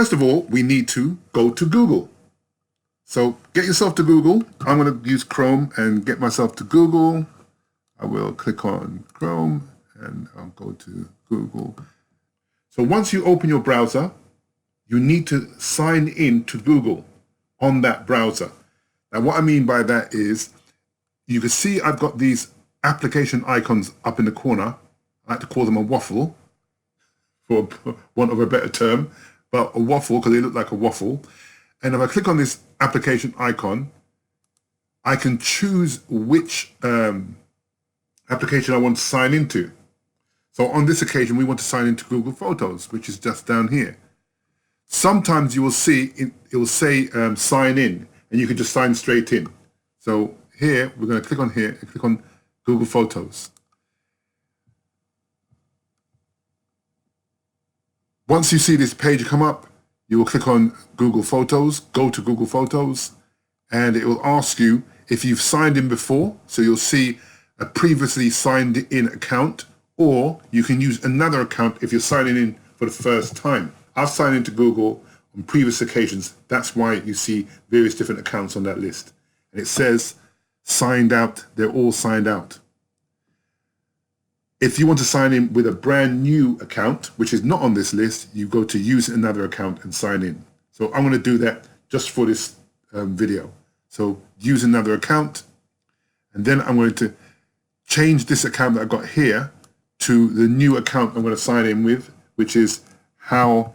first of all, we need to go to Google. So get yourself to Google. I'm going to use Chrome and get myself to Google. I will click on Chrome and I'll go to Google. So once you open your browser, you need to sign in to Google on that browser. Now what I mean by that is, you can see I've got these application icons up in the corner. I like to call them a waffle, for want of a better term, but a waffle because they look like a waffle. And if I click on this application icon, I can choose which application I want to sign into. So on this occasion, we want to sign into Google Photos, which is just down here. Sometimes you will see, it will say sign in, and you can just sign straight in. So here, we're going to click on here and click on Google Photos. Once you see this page come up, you will click on Google Photos, go to Google Photos, and it will ask you if you've signed in before. So you'll see a previously signed in account, or you can use another account if you're signing in for the first time. I've signed into Google on previous occasions. That's why you see various different accounts on that list. And it says signed out, they're all signed out. If you want to sign in with a brand new account, which is not on this list, you go to use another account and sign in. So I'm going to do that just for this video. So use another account, and then I'm going to change this account that I've got here to the new account I'm going to sign in with, which is how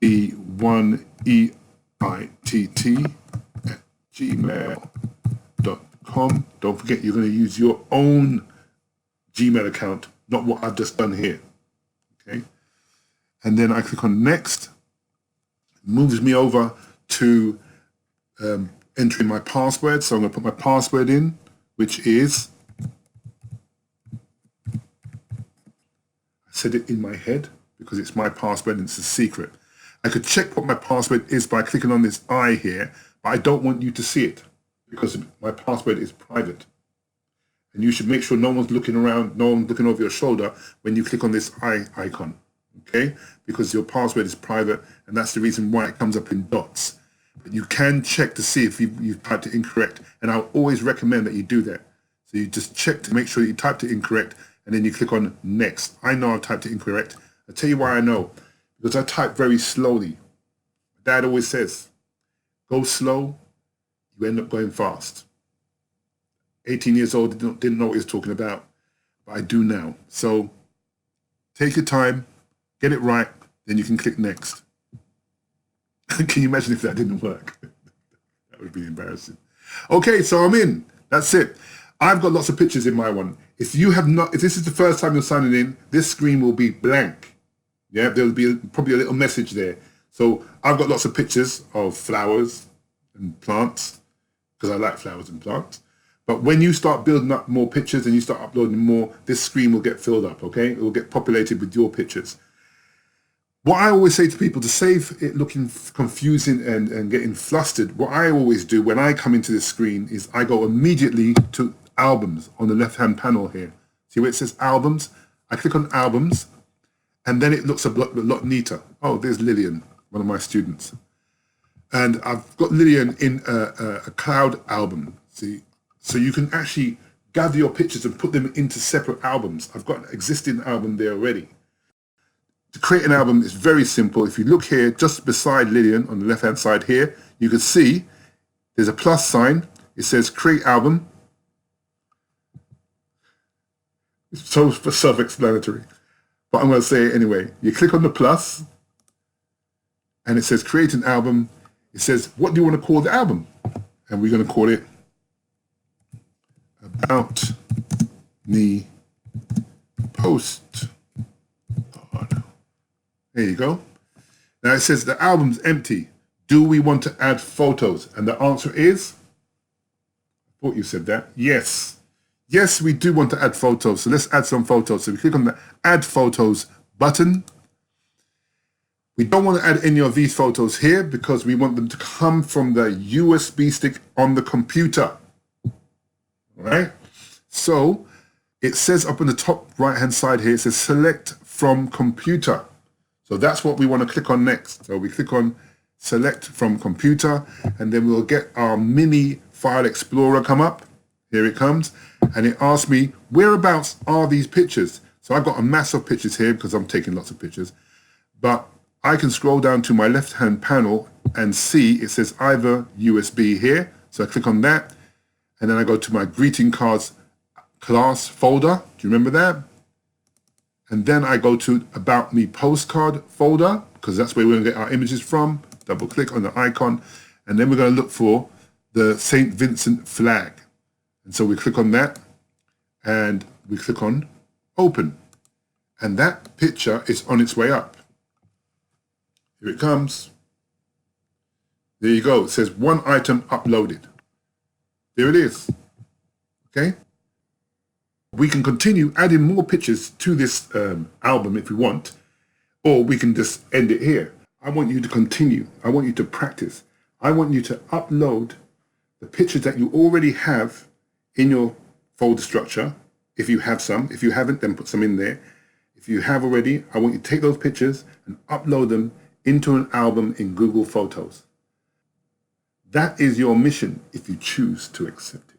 e1eitt@gmail.com. Don't forget, you're going to use your own Gmail account, not what I've just done here. Okay, and then I click on next. It moves me over to entering my password. So I'm going to put my password in, which is, I said it in my head because it's my password and it's a secret. I could check what my password is by clicking on this I here, but I don't want you to see it because my password is private. And you should make sure no one's looking around, no one's looking over your shoulder when you click on this I icon, okay? Because your password is private, and that's the reason why it comes up in dots. But you can check to see if you've typed it incorrect, and I'll always recommend that you do that. So you just check to make sure you typed it incorrect, and then you click on next. I know I've typed it incorrect. I'll tell you why I know. Because I type very slowly. Dad always says, go slow, you end up going fast. 18 years old, didn't know what he was talking about, but I do now. So take your time, get it right, then you can click next. Can you imagine if that didn't work? That would be embarrassing. Okay, so I'm in. That's it. I've got lots of pictures in my one. If this is the first time you're signing in, this screen will be blank. Yeah, there'll be probably a little message there. So I've got lots of pictures of flowers and plants, because I like flowers and plants. But when you start building up more pictures and you start uploading more, this screen will get filled up, okay? It will get populated with your pictures. What I always say to people, to save it looking confusing and getting flustered, what I always do when I come into this screen is I go immediately to albums on the left-hand panel here. See where it says albums? I click on albums, and then it looks a lot neater. Oh, there's Lillian, one of my students. And I've got Lillian in a cloud album, see? So you can actually gather your pictures and put them into separate albums. I've got an existing album there already. To create an album is very simple. If you look here, just beside Lillian on the left-hand side here, you can see there's a plus sign. It says create album. It's so self-explanatory, but I'm going to say it anyway. You click on the plus, and it says create an album. It says, what do you want to call the album? And we're going to call it About Me Post. There you go. Now it says the album's empty. Do we want to add photos? And the answer is, I thought you said that. Yes. Yes, we do want to add photos. So let's add some photos. So we click on the Add Photos button. We don't want to add any of these photos here because we want them to come from the USB stick on the computer. All right? So it says up on the top right-hand side here, it says select from computer. So So that's what we want to click on next. So we click on select from computer, and then we'll get our mini file explorer come up. Here it comes, and it asks me, whereabouts are these pictures? So I've got a mass of pictures here because I'm taking lots of pictures, but I can scroll down to my left-hand panel and see it says Ivor USB here. So I click on that, and then I go to my greeting cards class folder. Do you remember that? And then I go to About Me postcard folder, because that's where we're going to get our images from. Double click on the icon, and then we're going to look for the St. Vincent flag. And so we click on that, and we click on open. And that picture is on its way up. Here it comes. There you go. It says one item uploaded. There it is. Okay. We can continue adding more pictures to this album if we want, or we can just end it here. I want you to continue. I want you to practice. I want you to upload the pictures that you already have in your folder structure. If you have some, if you haven't, then put some in there. If you have already, I want you to take those pictures and upload them into an album in Google Photos. That is your mission if you choose to accept it.